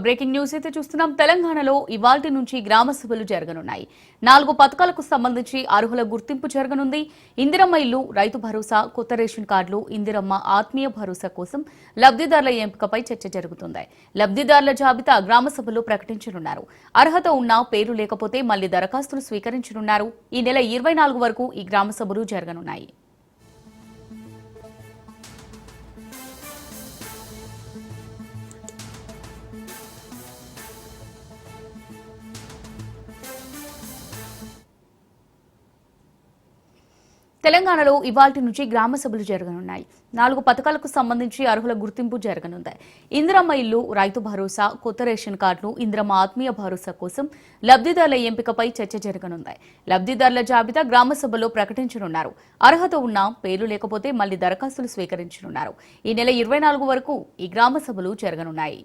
Breaking news అయితే చూస్తున్నాం. తెలంగాణలో ఇవాల్టి నుంచి గ్రామ సభలు జరగనున్నాయి. 4 పథకాలకు సంబంధించి అర్హుల గుర్తింపు జరగనుంది. ఇందిరమ్మ ఇల్లు, రైతు భరోసా, కొత్త రేషన్ కార్డులు, ఇందిరమ్మ ఆత్మీయ భరోసా కోసం లబ్ధిదారుల ఎంపికపై చర్చ జరుగుతుంది. లబ్ధిదారుల జాబితా గ్రామ సభలో ప్రకటించనున్నారు. అర్హత ఉన్నా పేరు లేకపోతే మళ్లీ దరఖాస్తులు స్వీకరించనున్నారు. ఈ నెల 24 వరకు ఈ గ్రామ సభలు జరగనున్నాయి. తెలంగాణలో ఇవాల్టి నుంచి గ్రామ సభలు జరగనున్నాయి. 4 పథకాలకు సంబంధించి అర్హుల గుర్తింపు జరగనుంది. ఇందిరమ్మ ఇల్లు, రైతు భరోసా, కొత్త రేషన్ కార్డులు, ఇందిరమ్మ ఆత్మీయ భరోసా కోసం లబ్ధిదారుల ఎంపికపై చర్చ జరగనుంది. లబ్ధిదారుల జాబితా గ్రామ సభలో ప్రకటించనున్నారు. అర్హత ఉన్నా పేరు లేకపోతే మళ్లీ దరఖాస్తులు స్వీకరించనున్నారు. ఈ నెల 24 వరకు ఈ గ్రామ సభలు జరగనున్నాయి.